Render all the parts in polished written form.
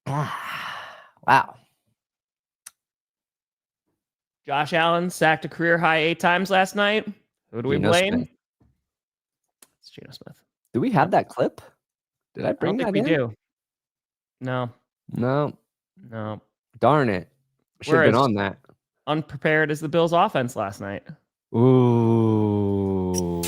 Wow. Josh Allen sacked a career high 8 times last night. Who do we blame? Smith. It's Geno Smith. Do we have that clip? Did I bring that in? We do. No. Darn it. Should have been on that. Unprepared as the Bills offense last night. Ooh.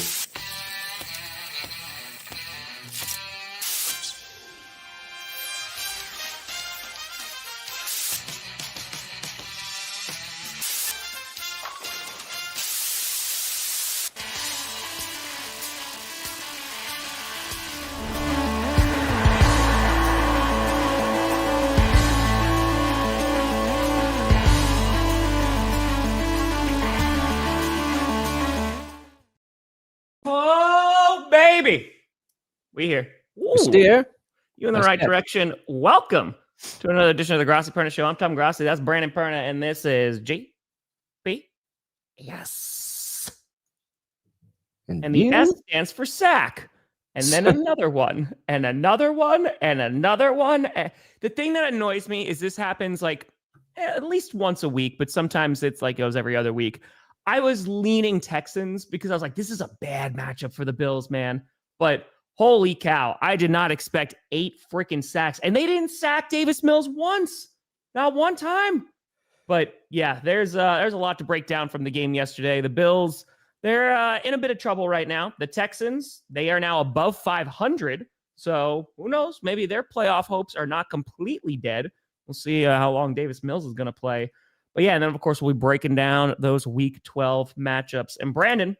Baby, we here. Steer. You in the right direction. Welcome to another edition of the Grossi Perna Show. I'm Tom Grossi. That's Brandon Perna, and this is GB. Yes. And the S stands for sack. And then another one, and another one, and another one. The thing that annoys me is this happens like at least once a week, but sometimes it's like it goes every other week. I was leaning Texans because I was like, this is a bad matchup for the Bills, man. But holy cow, I did not expect 8 freaking sacks. And they didn't sack Davis Mills once. Not one time. But yeah, there's a lot to break down from the game yesterday. The Bills, they're in a bit of trouble right now. The Texans, they are now above 500. So who knows? Maybe their playoff hopes are not completely dead. We'll see how long Davis Mills is going to play. But yeah, and then, of course, we'll be breaking down those Week 12 matchups. And Brandon,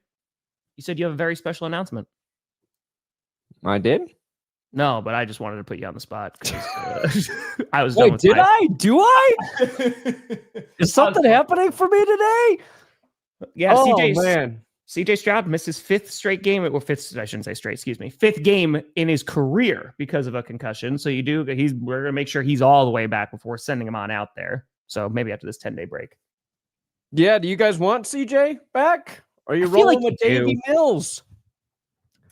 you said you have a very special announcement. I did? No, but I just wanted to put you on the spot. I was done with did I? Do I? Is something happening for me today? Yeah, CJ Stroud missed his 5th straight game. Or 5th, I shouldn't say straight, excuse me. 5th game in his career because of a concussion. So we're going to make sure he's all the way back before sending him on out there. So maybe after this 10-day break. Yeah, do you guys want CJ back? Or are you rolling with Davey Mills?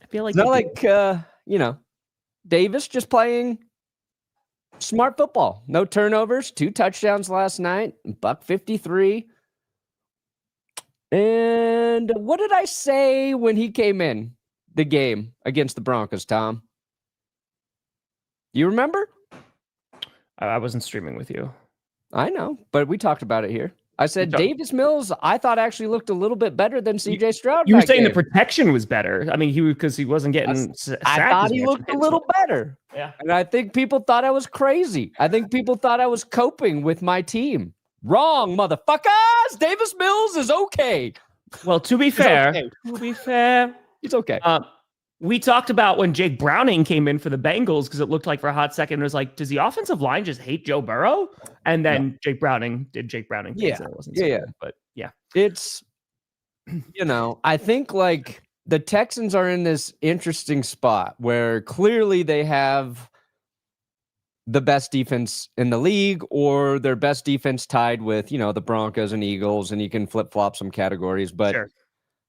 I feel like it's not like Davis just playing smart football. No turnovers, 2 touchdowns last night, $153. And what did I say when he came in the game against the Broncos, Tom? You remember? I wasn't streaming with you. I know, but we talked about it here. I said Davis Mills, I thought actually looked a little bit better than CJ Stroud. You were saying the protection was better. I mean, because he wasn't getting sacked. I thought he looked a little better. Yeah. And I think people thought I was crazy. I think people thought I was coping with my team. Wrong, motherfuckers. Davis Mills is okay. Well, to be fair, he's okay. We talked about when Jake Browning came in for the Bengals because it looked like for a hot second it was like, does the offensive line just hate Joe Burrow? And then Jake Browning did Jake Browning things. Yeah, it wasn't so good, but yeah, it's I think like the Texans are in this interesting spot where clearly they have the best defense in the league, or their best defense tied with the Broncos and Eagles, and you can flip flop some categories, but. Sure.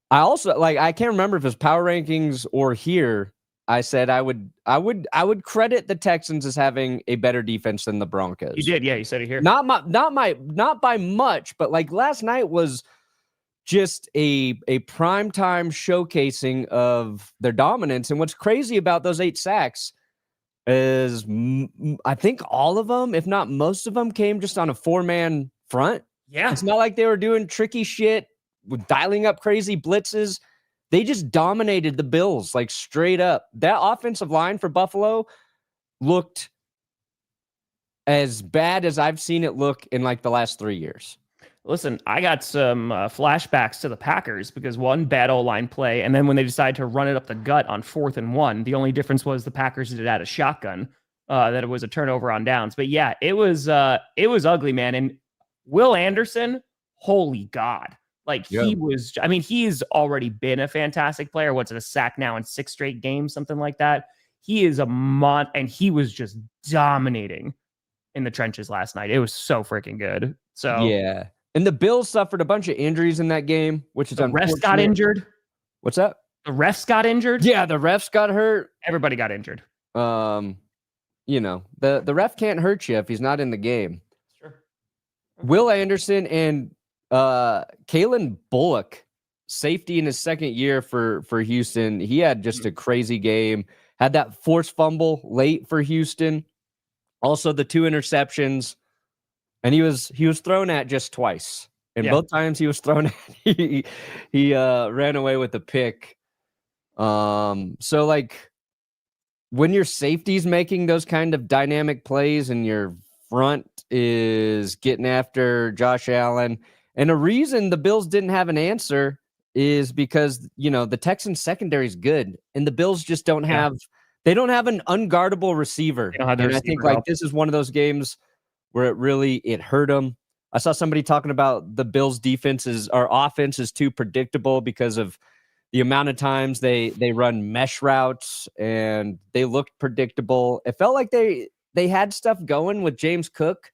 I also I can't remember if it's power rankings or here. I said I would credit the Texans as having a better defense than the Broncos. You did, yeah. You said it here. Not by much, but like last night was just a primetime showcasing of their dominance. And what's crazy about those 8 sacks is I think all of them, if not most of them, came just on a 4-man front. Yeah, it's not like they were doing tricky shit with dialing up crazy blitzes. They just dominated the Bills, like straight up. That offensive line for Buffalo looked as bad as I've seen it look in like the last 3 years. Listen, I got some flashbacks to the Packers because one bad O-line play, and then when they decided to run it up the gut on 4th and 1, the only difference was the Packers did it at a shotgun, that it was a turnover on downs. But yeah, it was ugly, man. And Will Anderson, holy God. He was, I mean, he's already been a fantastic player. What's it, a sack now in 6 straight games, something like that. He is and he was just dominating in the trenches last night. It was so freaking good. So yeah. And the Bills suffered a bunch of injuries in that game, which is unfortunate. The refs got injured. What's that? The refs got injured? Yeah, the refs got hurt. Everybody got injured. the ref can't hurt you if he's not in the game. Sure. Will Anderson and Kalen Bullock, safety in his second year for Houston. He had just a crazy game. Had that forced fumble late for Houston. Also the 2 interceptions, and he was thrown at just twice. And both times he was thrown at, he ran away with a pick. So like when your safety's making those kind of dynamic plays and your front is getting after Josh Allen, and a reason the Bills didn't have an answer is because, the Texans secondary is good and the Bills just don't have, they don't have an unguardable receiver. And I think like this is one of those games where it hurt them. I saw somebody talking about the Bills offense is too predictable because of the amount of times they run mesh routes and they looked predictable. It felt like they had stuff going with James Cook.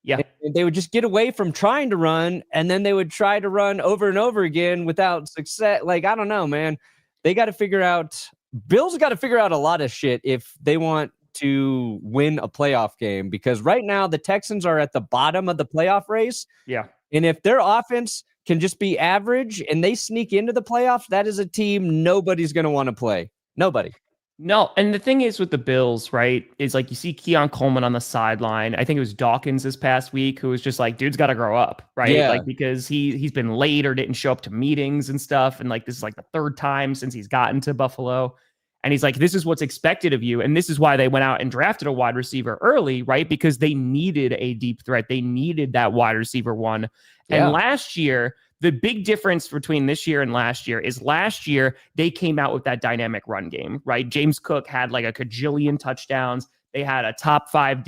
Yeah. And they would just get away from trying to run, and then they would try to run over and over again without success. Like, I don't know, man. Bills got to figure out a lot of shit if they want to win a playoff game, because right now the Texans are at the bottom of the playoff race. Yeah. And if their offense can just be average and they sneak into the playoffs, that is a team nobody's going to want to play. Nobody. No, and the thing is with the Bills, right, is like you see Keon Coleman on the sideline. I think it was Dawkins this past week who was just like, dude's got to grow up, right? Yeah. Like because he's been late or didn't show up to meetings and stuff. And like this is like the 3rd time since he's gotten to Buffalo. And he's like, this is what's expected of you. And this is why they went out and drafted a wide receiver early, right? Because they needed a deep threat. They needed that wide receiver one. And last year, the big difference between this year and last year is last year they came out with that dynamic run game, right? James Cook had like a cajillion touchdowns. They had a top 5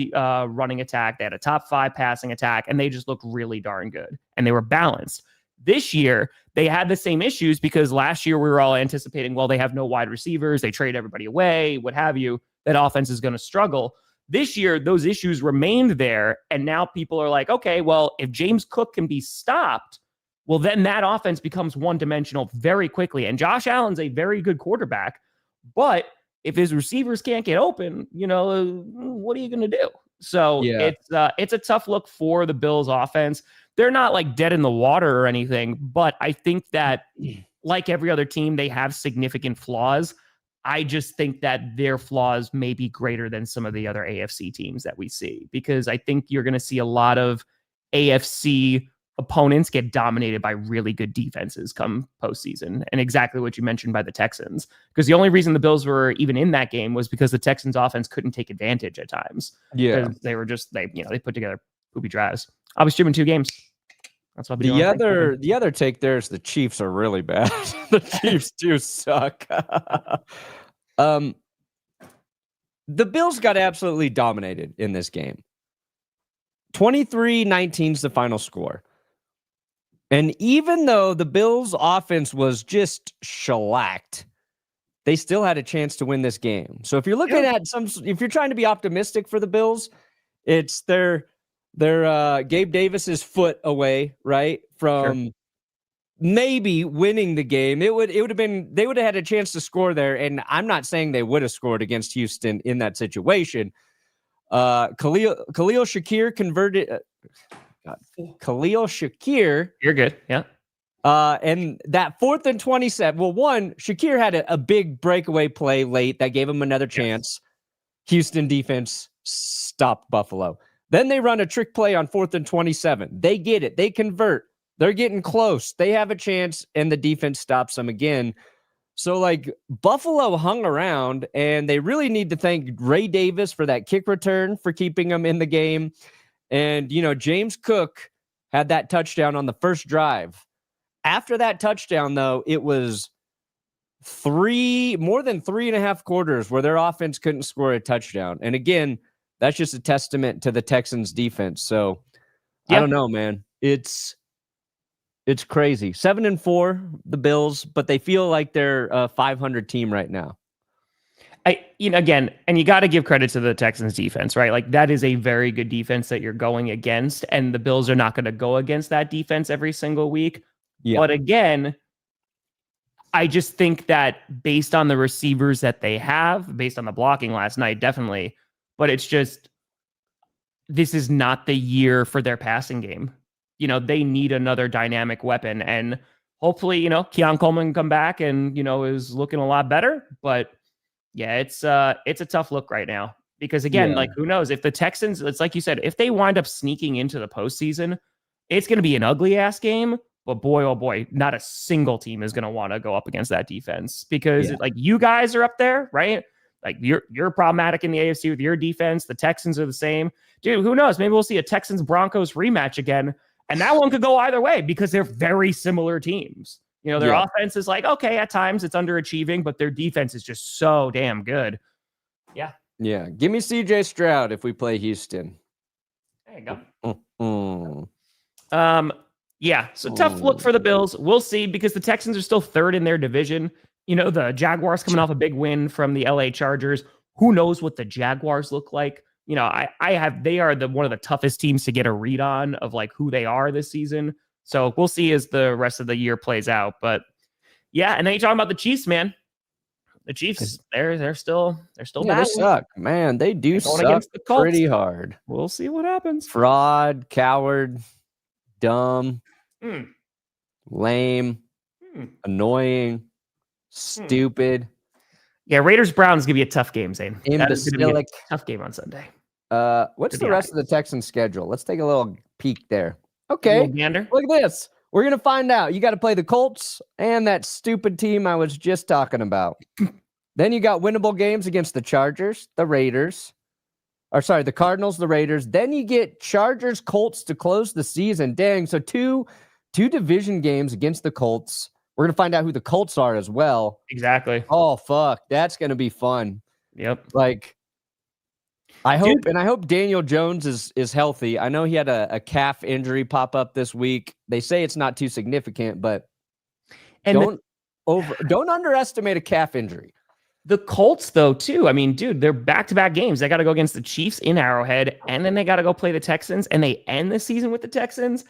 running attack. They had a top 5 passing attack, and they just looked really darn good. And they were balanced. This year, they had the same issues because last year we were all anticipating, well, they have no wide receivers. They trade everybody away, what have you. That offense is going to struggle. This year, those issues remained there. And now people are like, okay, well, if James Cook can be stopped, well, then that offense becomes one-dimensional very quickly. And Josh Allen's a very good quarterback. But if his receivers can't get open, what are you going to do? So it's a tough look for the Bills offense. They're not like dead in the water or anything, but I think that like every other team, they have significant flaws. I just think that their flaws may be greater than some of the other AFC teams that we see, because I think you're going to see a lot of AFC opponents get dominated by really good defenses come postseason. And exactly what you mentioned by the Texans, because the only reason the Bills were even in that game was because the Texans offense couldn't take advantage at times. Yeah. They were just, they put together poopy drives. I'll be streaming 2 games. That's what the other take there is the Chiefs are really bad. The Chiefs do suck. The Bills got absolutely dominated in this game. 23-19 is the final score. And even though the Bills offense was just shellacked, they still had a chance to win this game. So if you're looking at if you're trying to be optimistic for the Bills, it's their Gabe Davis's foot away, right, from maybe winning the game. They would have had a chance to score there, and I'm not saying they would have scored against Houston in that situation. Khalil Shakir converted. Khalil Shakir. You're good, yeah. And that 4th and 27. Well, Shakir had a big breakaway play late that gave him another chance. Houston defense stopped Buffalo. Then they run a trick play on 4th and 27. They get it. They convert. They're getting close. They have a chance, and the defense stops them again. So, like, Buffalo hung around, and they really need to thank Ray Davis for that kick return for keeping them in the game. And, James Cook had that touchdown on the first drive. After that touchdown, though, it was more than 3.5 quarters where their offense couldn't score a touchdown. And again, that's just a testament to the Texans defense. So I don't know, man. It's crazy. 7-4, the Bills, but they feel like they're a 500 team right now. Again, and you got to give credit to the Texans defense, right? Like that is a very good defense that you're going against, and the Bills are not going to go against that defense every single week. Yeah. But again, I just think that based on the receivers that they have, based on the blocking last night, definitely but it's just, this is not the year for their passing game. They need another dynamic weapon, and hopefully, Keon Coleman come back and, is looking a lot better. But yeah, it's a tough look right now because again, like who knows if the Texans, it's like you said, if they wind up sneaking into the postseason, it's going to be an ugly ass game. But boy, oh boy, not a single team is going to want to go up against that defense because like you guys are up there, right? Like you're problematic in the AFC with your defense. The Texans are the same. Dude, who knows? Maybe we'll see a Texans-Broncos rematch again. And that one could go either way because they're very similar teams. Their offense is like, okay, at times it's underachieving, but their defense is just so damn good. Yeah. Yeah. Give me CJ Stroud if we play Houston. There you go. Yeah. So tough look for the Bills. We'll see because the Texans are still third in their division. The Jaguars coming off a big win from the LA Chargers. Who knows what the Jaguars look like? They are one of the toughest teams to get a read on of like who they are this season. So we'll see as the rest of the year plays out. But yeah, and then you're talking about the Chiefs, man. The Chiefs, they're still battling. They suck, man. They do suck pretty hard. We'll see what happens. Fraud, coward, dumb, lame, annoying, stupid. Yeah, Raiders-Browns give you a tough game, Zane. Imbecilic. Tough game on Sunday. What's the rest of the Texans schedule? Let's take a little peek there. Okay, look at this. We're going to find out. You got to play the Colts and that stupid team I was just talking about. Then you got winnable games against the Chargers, the Raiders. The Cardinals, the Raiders. Then you get Chargers, Colts to close the season. Dang, so two division games against the Colts. We're going to find out who the Colts are as well. Exactly. Oh, fuck. That's going to be fun. Yep. Like, I hope Daniel Jones is healthy. I know he had a calf injury pop up this week. They say it's not too significant, but don't underestimate a calf injury. The Colts, though, too. I mean, dude, they're back-to-back games. They got to go against the Chiefs in Arrowhead, and then they got to go play the Texans, and they end the season with the Texans.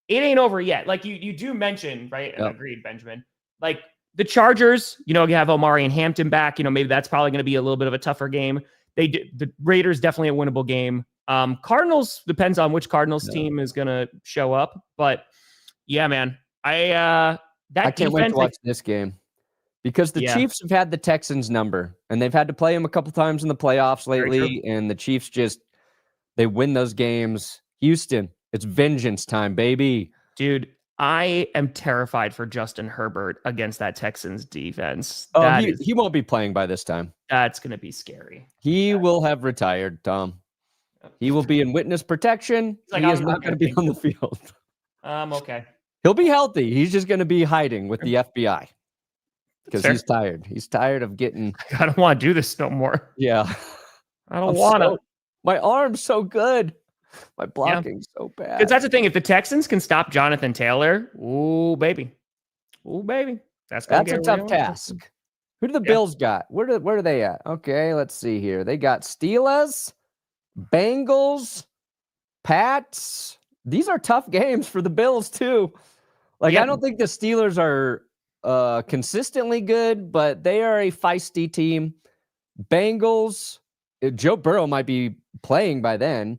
It ain't over yet. Like you do mention, right? And agreed, Benjamin. Like the Chargers, you have Omari and Hampton back. Maybe that's probably going to be a little bit of a tougher game. The Raiders definitely a winnable game. Cardinals depends on which Cardinals team is going to show up. But yeah, man, I can't wait to watch this game because the Chiefs have had the Texans number and they've had to play them a couple times in the playoffs lately. And the Chiefs they win those games. Houston, it's vengeance time, baby. Dude, I am terrified for Justin Herbert against that Texans defense. Oh, he won't be playing by this time. That's going to be scary. He will have retired, Tom. He will be in witness protection. He is not going to be on the field. Okay. He'll be healthy. He's just going to be hiding with the FBI because he's tired. He's tired of getting... I don't want to do this no more. Yeah. I don't want to. My arm's so good. My blocking's so bad. Because that's the thing. If the Texans can stop Jonathan Taylor, ooh, baby. That's a tough task. Who do the Bills got? Where are they at? Okay, let's see here. They got Steelers, Bengals, Pats. These are tough games for the Bills, too. Like, I don't think the Steelers are consistently good, but they are a feisty team. Bengals, Joe Burrow might be playing by then.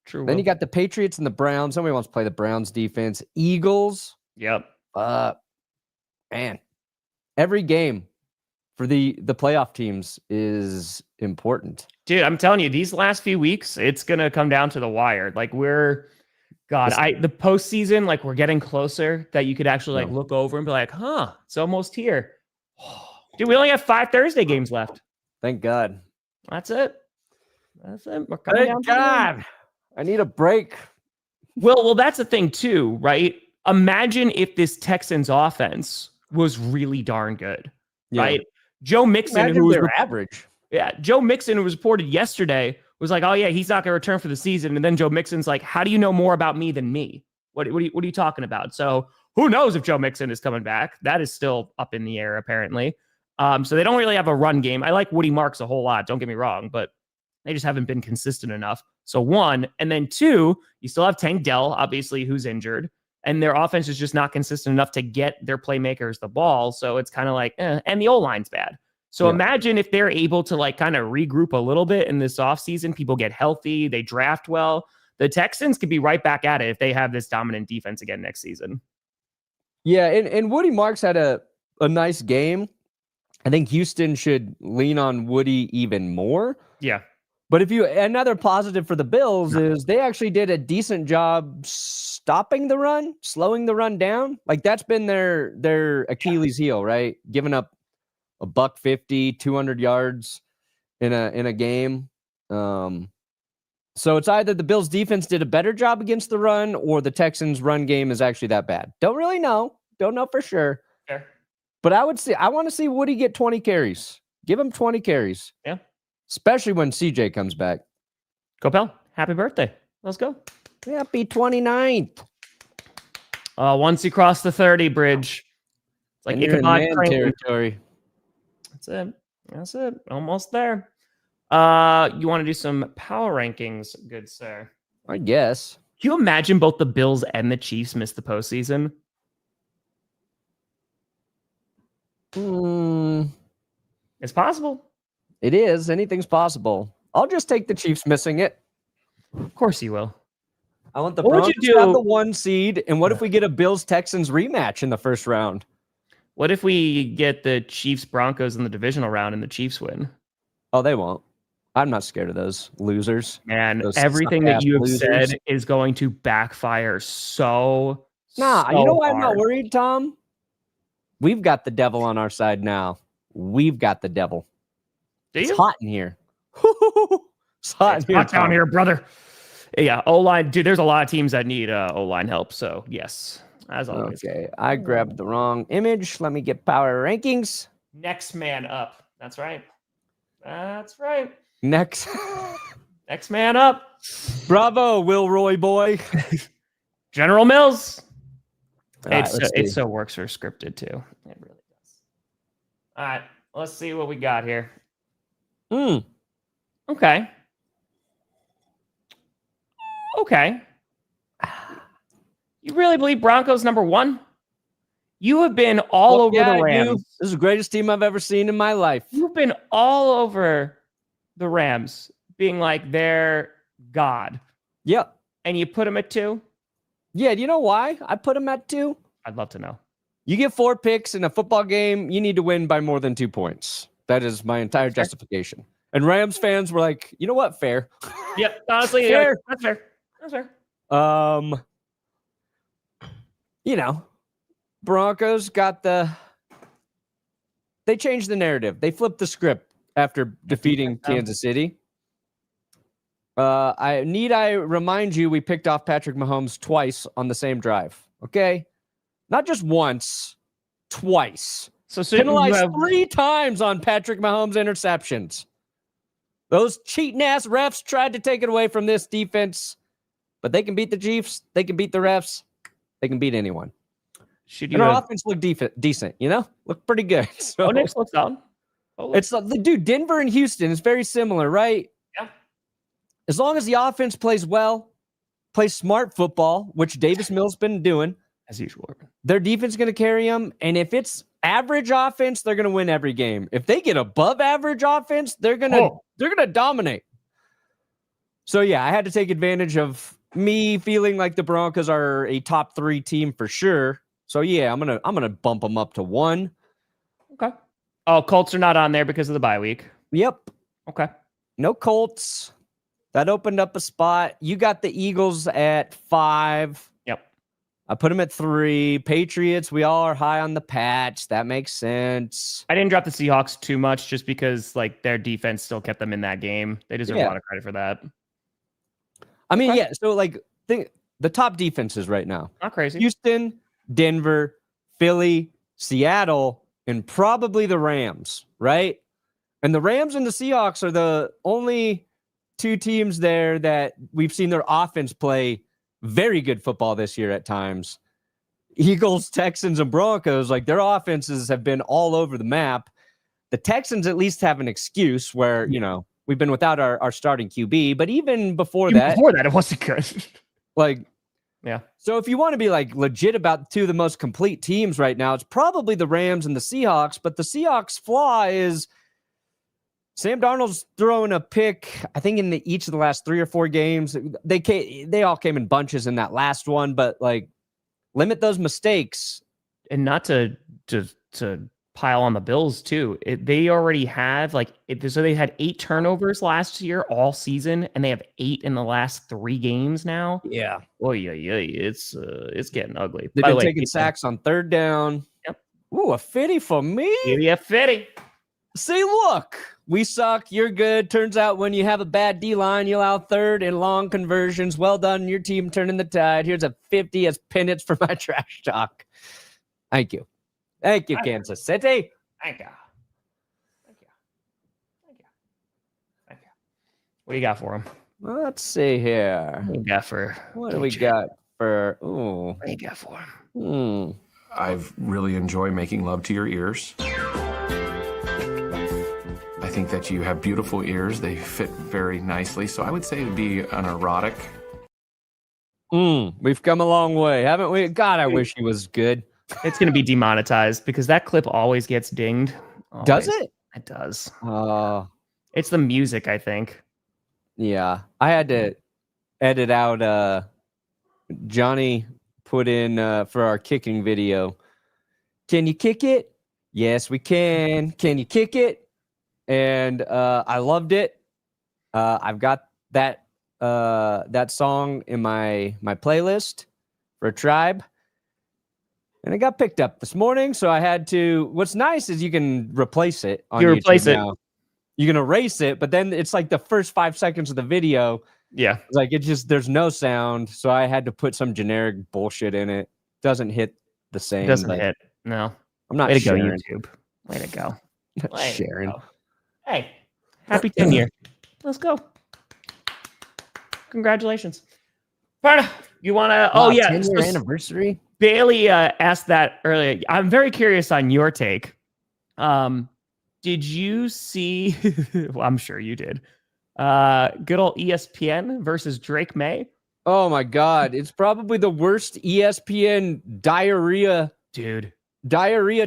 True. Then you got the Patriots and the Browns. Somebody wants to play the Browns defense. Eagles. Yep. Man, every game for the playoff teams is important. Dude, I'm telling you, these last few weeks, it's going to come down to the wire. Like the postseason, like we're getting closer that you could actually look over and be like, it's almost here. Dude, we only have 5 Thursday games left. Thank God. That's it. We're coming down. Thank God. I need a break. Well, that's the thing too, right? Imagine if this Texans offense was really darn good, right? Joe Mixon, who was average. Yeah, Joe Mixon, who was reported yesterday, was like, "Oh yeah, he's not going to return for the season." And then Joe Mixon's like, "How do you know more about me than me? What are you talking about?" So who knows if Joe Mixon is coming back? That is still up in the air, apparently. So they don't really have a run game. I like Woody Marks a whole lot. Don't get me wrong, but they just haven't been consistent enough. So 1, and then 2, you still have Tank Dell, obviously, who's injured, and their offense is just not consistent enough to get their playmakers the ball. So it's kind of like, and the O-line's bad. So imagine if they're able to like kind of regroup a little bit in this offseason, people get healthy, they draft well. The Texans could be right back at it if they have this dominant defense again next season. Yeah, and Woody Marks had a nice game. I think Houston should lean on Woody even more. Yeah. But another positive for the Bills is they actually did a decent job stopping the run, slowing the run down. Like that's been their Achilles heel, right? Giving up $150, 200 yards in a game. So it's either the Bills defense did a better job against the run or the Texans run game is actually that bad. Don't really know. Don't know for sure. Fair. But I want to see Woody get 20 carries. Give him 20 carries. Yeah. Especially when CJ comes back. Go Pell. Happy birthday. Let's go. Happy 29th. Once you cross the 30 bridge, it's like Ichabod Crane territory. That's it. Almost there. You want to do some power rankings, good sir? I guess. Can you imagine both the Bills and the Chiefs miss the postseason? It's possible. It is. Anything's possible. I'll just take the Chiefs missing it. Of course you will. I want the Broncos to have the 1 seed. And what if we get a Bills-Texans rematch in the first round? What if we get the Chiefs-Broncos in the divisional round and the Chiefs win? Oh, they won't. I'm not scared of those losers. Man, everything that you have said is going to backfire so you know why I'm not worried, Tom? We've got the devil on our side now. We've got the devil. It's hot in here. It's hot down here, brother. Yeah, O-line. Dude, there's a lot of teams that need O-line help. So, yes, as always. Okay, I grabbed the wrong image. Let me get power rankings. Next man up. That's right. That's right. Next man up. Bravo, Will Roy boy. General Mills. Right, it so works for scripted too. It really does. All right, let's see what we got here. Okay. You really believe Broncos number 1? You have been all over the Rams. This is the greatest team I've ever seen in my life. You've been all over the Rams, being like their god. Yep. And you put them at 2? Yeah, do you know why I put them at 2? I'd love to know. You get 4 picks in a football game, you need to win by more than 2 points. That is my entire justification. And Rams fans were like, you know what? Fair. Yep, honestly, fair. That's fair. That's fair. You know, Broncos got they changed the narrative. They flipped the script after defeating Kansas City. I remind you, we picked off Patrick Mahomes twice on the same drive. Okay? Not just once, twice. So penalized 3 times on Patrick Mahomes interceptions. Those cheating ass refs tried to take it away from this defense, but they can beat the Chiefs. They can beat the refs. They can beat anyone. And our offense looked decent, you know? Looked pretty good. So Nick looks down. It's dude, Denver and Houston is very similar, right? Yeah. As long as the offense plays well, plays smart football, which Davis Mills been doing, as usual, their defense is going to carry them. And if it's average offense, they're going to win every game. If they get above average offense, they're going to dominate. So yeah, I had to take advantage of me feeling like the Broncos are a top 3 team for sure. So yeah, I'm gonna bump them up to 1. Okay. Oh, Colts are not on there because of the bye week. Yep. Okay. No Colts. That opened up a spot. You got the Eagles at 5. Yep. I put them at 3. Patriots, we all are high on the Pats. That makes sense. I didn't drop the Seahawks too much just because like their defense still kept them in that game. They deserve a lot of credit for that. I mean, yeah. So like the top defenses right now. Not crazy. Houston, Denver, Philly, Seattle, and probably the Rams, right? And the Rams and the Seahawks are the only 2 teams there that we've seen their offense play very good football this year at times. Eagles, Texans, and Broncos, like their offenses have been all over the map. The Texans at least have an excuse where, you know, we've been without our starting QB, but even before that, it wasn't good. Like, yeah. So if you want to be like legit about 2 of the most complete teams right now, it's probably the Rams and the Seahawks. But the Seahawks flaw is Sam Darnold's throwing a pick, I think, in each of the last 3 or 4 games. They all came in bunches in that last one, but like limit those mistakes. And not to pile on the Bills too. They already have so they had 8 turnovers last year all season, and they have 8 in the last 3 games now. Yeah. Oh yeah, it's getting ugly. They've been taking sacks on 3rd down. Yep. Ooh, a 50 for me. Yeah, 50. See, look, we suck. You're good. Turns out when you have a bad D-line, you allow 3rd and long conversions. Well done. Your team turning the tide. Here's a 50 as penance for my trash talk. Thank you. Thank you, Kansas City. Thank you. What do you got for him? Let's see here. What do we got for? What do we got for? Ooh. What do you got for him? I've really enjoyed making love to your ears. I think that you have beautiful ears. They fit very nicely. So I would say it would be an erotic. We've come a long way, haven't we? God, I wish he was good. It's going to be demonetized because that clip always gets dinged. Always. Does it? It does. It's the music, I think. Yeah. I had to edit out Johnny put in for our kicking video. Can you kick it? Yes, we can. Can you kick it? And I loved it. I've got that song in my playlist for Tribe. And it got picked up this morning, so I had to. What's nice is you can replace it on YouTube now. You can erase it, but then it's like the first 5 seconds of the video. Yeah. It's like there's no sound, so I had to put some generic bullshit in it. Doesn't hit the same. It doesn't hit. No. I'm not Way to sharing. go, YouTube. Way to go. Not sharing. Hey, happy 10 year. Let's go. Congratulations. Perna, you want to? Wow, oh, yeah. 10-year anniversary. Bailey asked that earlier. I'm very curious on your take. Did you see? Well, I'm sure you did. Good old ESPN versus Drake May. Oh my God! It's probably the worst ESPN diarrhea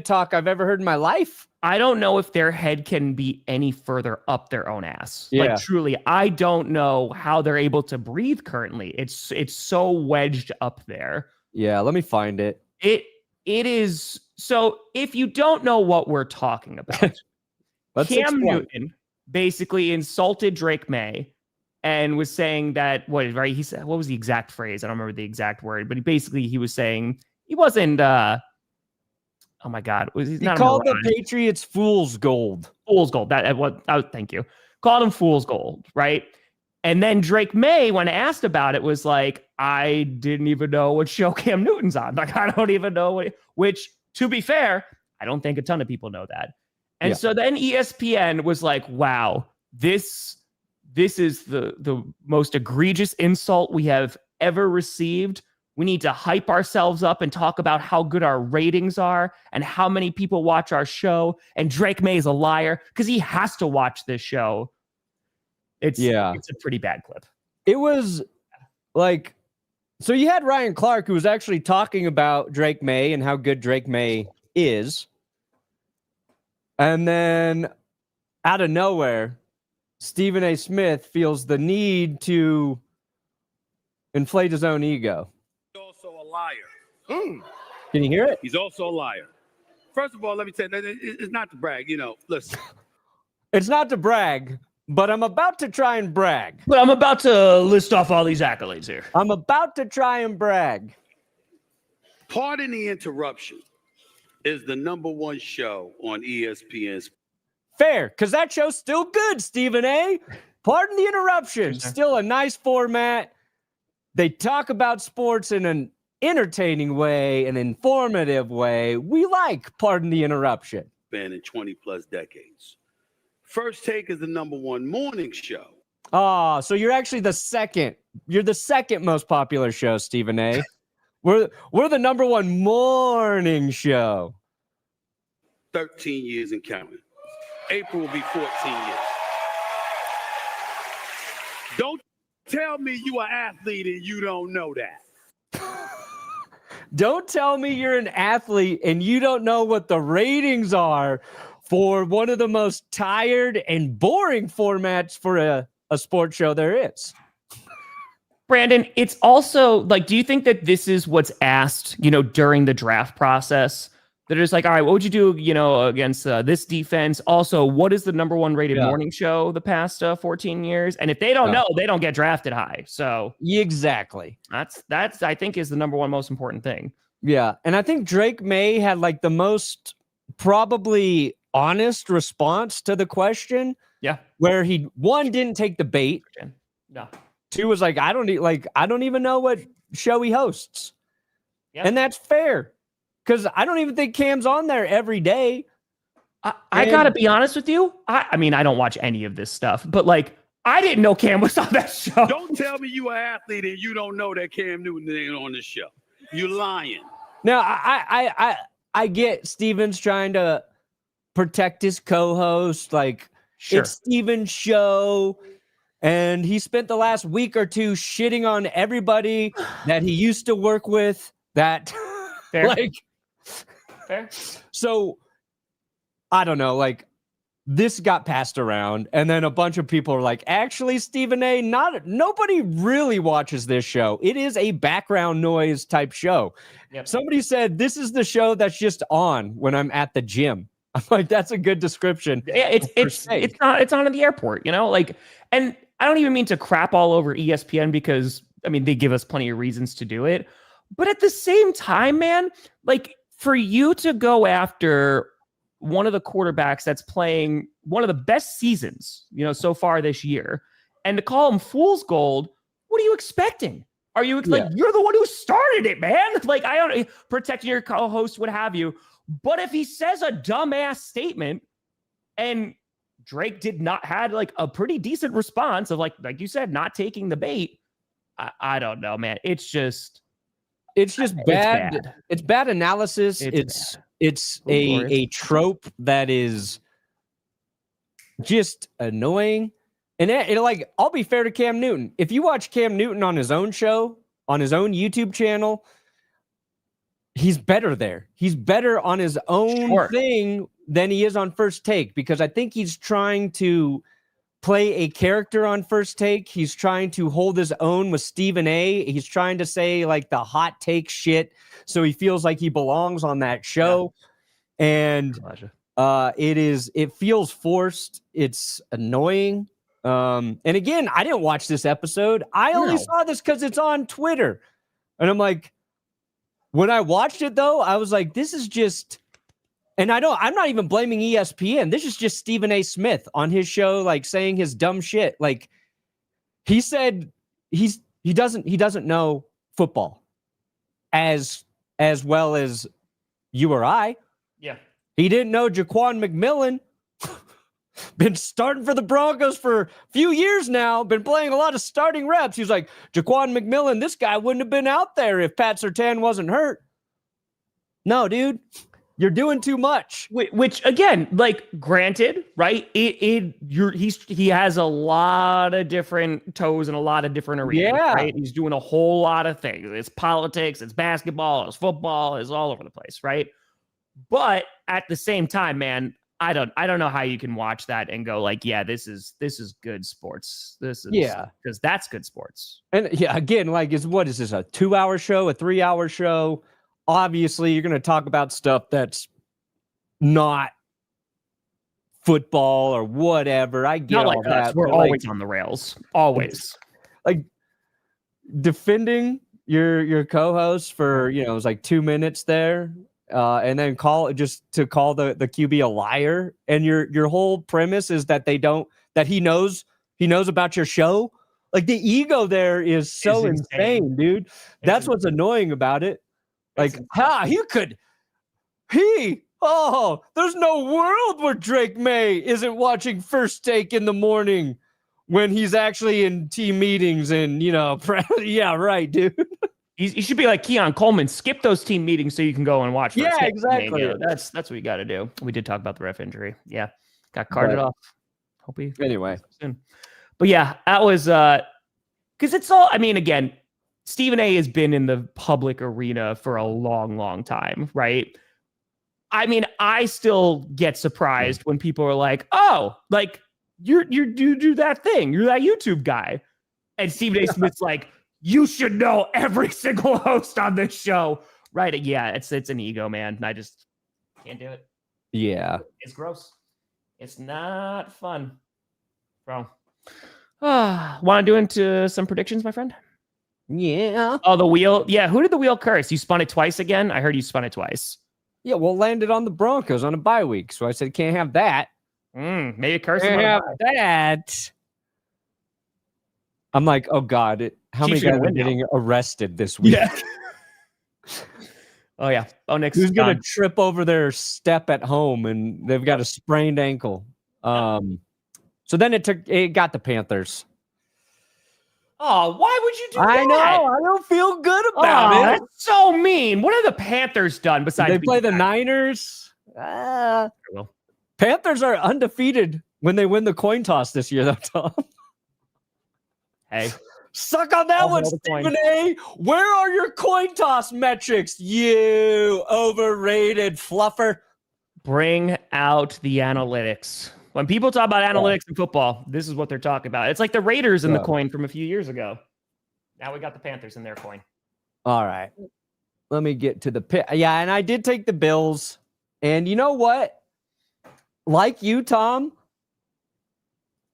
talk I've ever heard in my life. I don't know if their head can be any further up their own ass. Yeah. Like truly, I don't know how they're able to breathe currently. It's so wedged up there. Yeah, let me find it. It is. So if you don't know what we're talking about, Cam Newton basically insulted Drake May and was saying that he said, what was the exact phrase? I don't remember the exact word, but he was saying he wasn't oh my God. He called the Patriots fool's gold. Fool's gold. Thank you. Called him fool's gold, right? And then Drake May, when asked about it, was like, I didn't even know what show Cam Newton's on. Like, I don't even know which, to be fair, I don't think a ton of people know that. And so then ESPN was like, wow, this is the most egregious insult we have ever received. We need to hype ourselves up and talk about how good our ratings are and how many people watch our show. And Drake May is a liar because he has to watch this show. It's a pretty bad clip. It was like, so you had Ryan Clark, who was actually talking about Drake May and how good Drake May is. And then out of nowhere, Stephen A. Smith feels the need to inflate his own ego. He's also a liar. Can you hear it? He's also a liar. First of all, let me tell you, it's not to brag. Listen. It's not to brag, but I'm about to try and brag. But I'm about to list off all these accolades here. I'm about to try and brag. Pardon the Interruption is the #1 show on ESPN. Fair, because that show's still good, Stephen A. Pardon the Interruption. Still a nice format. They talk about sports in an entertaining way, an informative way. We like Pardon the Interruption. Been in 20 plus decades. First Take is the #1 morning show. Oh, so you're actually the second. You're the second most popular show, Stephen A. We're the #1 morning show. 13 years and counting. April will be 14 years. Don't tell me you an athlete and you don't know that. Don't tell me you're an athlete and you don't know what the ratings are for one of the most tired and boring formats for a sports show there is. Brandon, it's also like, do you think that this is what's asked, during the draft process? They're just like, all right, what would you do, against this defense? Also, what is the number one rated morning show the past 14 years? And if they don't know, they don't get drafted high. So exactly. That's I think is the number one most important thing. Yeah. And I think Drake May had like the most probably honest response to the question. Yeah. Where he, one, didn't take the bait. No. Two was like, I don't even know what show he hosts. Yep. And that's fair. Because I don't even think Cam's on there every day. I gotta be honest with you. I mean, I don't watch any of this stuff, but like, I didn't know Cam was on that show. Don't tell me you an athlete and you don't know that Cam Newton ain't on the show. You lying. Now, I get Steven's trying to protect his co-host. Like, sure. It's Steven's show. And he spent the last week or two shitting on everybody that he used to work with. That, fair. Fair. So, I don't know. Like, this got passed around, and then a bunch of people are like, "Actually, Stephen A. Nobody really watches this show. It is a background noise type show." Yep. Somebody said this is the show that's just on when I'm at the gym. I'm like, that's a good description. Yeah, it's on at the airport, like, and I don't even mean to crap all over ESPN because, I mean, they give us plenty of reasons to do it. But at the same time, man, like, for you to go after one of the quarterbacks that's playing one of the best seasons, so far this year, and to call him fool's gold, what are you expecting? Are you like, you're the one who started it, man? Like, I don't protecting your co-host, what have you. But if he says a dumbass statement and Drake did not had like a pretty decent response of like you said, not taking the bait. I don't know, man. It's just bad. It's bad analysis. It's a trope that is just annoying. And I'll be fair to Cam Newton. If you watch Cam Newton on his own show, on his own YouTube channel, he's better there. He's better on his own thing than he is on First Take, because I think he's trying to play a character on First Take. He's trying to hold his own with Stephen A. He's trying to say like the hot take shit, so he feels like he belongs on that show. Yeah. And it feels forced. It's annoying. And again, I didn't watch this episode. I only saw this because it's on Twitter. And I'm like, when I watched it though, I was like, this is just, and I'm not even blaming ESPN. This is just Stephen A. Smith on his show, like saying his dumb shit. Like, he said he doesn't know football as well as you or I. Yeah. He didn't know Jaquan McMillan. Been starting for the Broncos for a few years now. Been playing a lot of starting reps. He was like, Jaquan McMillan, this guy wouldn't have been out there if Pat Surtain wasn't hurt. No, dude. You're doing too much. Which again, like, granted, right? He has a lot of different toes in a lot of different arenas. Yeah. Right? He's doing a whole lot of things. It's politics, it's basketball, it's football, it's all over the place, right? But at the same time, man, I don't know how you can watch that and go like, yeah, this is good sports. Because that's good sports. And yeah, again, like, what is this, a 2-hour show, a 3-hour show? Obviously, you're going to talk about stuff that's not football or whatever. I get all that. We're always on the rails. Always. Like, defending your co-host for, it was like 2 minutes there, and then call the QB a liar. And your whole premise is that he knows about your show. Like, the ego there is so insane, dude. That's what's annoying about it. Like, there's no world where Drake May isn't watching First Take in the morning when he's actually in team meetings and, yeah, right, dude. You should be like Keon Coleman, skip those team meetings so you can go and watch. Yeah, exactly. Yeah, that's what you got to do. We did talk about the ref injury. Yeah. Got carted off. Anyway. Soon. But yeah, that was, because it's all, I mean, again, Stephen A. has been in the public arena for a long, long time, right? I mean, I still get surprised when people are like, "Oh, like you do that thing. You're that YouTube guy." And Stephen A. Smith's like, "You should know every single host on this show." Right. Yeah, it's an ego, man. I just can't do it. Yeah. It's gross. It's not fun. Bro. Want to do into some predictions, my friend? Yeah. Oh, the wheel. Yeah, who did the wheel curse? You spun it twice again? I heard you spun it twice. Yeah, well, landed on the Broncos on a bye week. So I said, can't have that. Maybe curse Can't have that. I'm like, oh, God. How Chiefs many are guys gonna are win now. getting arrested this week? Yeah. Oh, yeah. Oh, Nick's Who's going to gone. trip over their step at home and they've got a sprained ankle? So then it got the Panthers. Oh, why would you do I that? know. I don't feel good about it. That's so mean. What have the Panthers done besides They play the beat Niners. Well, Panthers are undefeated when they win the coin toss this year, though, Tom. hey, Suck on that I'll one, hold the coin. Stephen A. Where are your coin toss metrics, you overrated fluffer? bring out the analytics. When people talk about analytics in football, this is what they're talking about. It's like the Raiders in the coin from a few years ago. Now we got the Panthers in their coin. All right. Let me get to the pit. Yeah, and I did take the Bills. And you know what? Like you, Tom,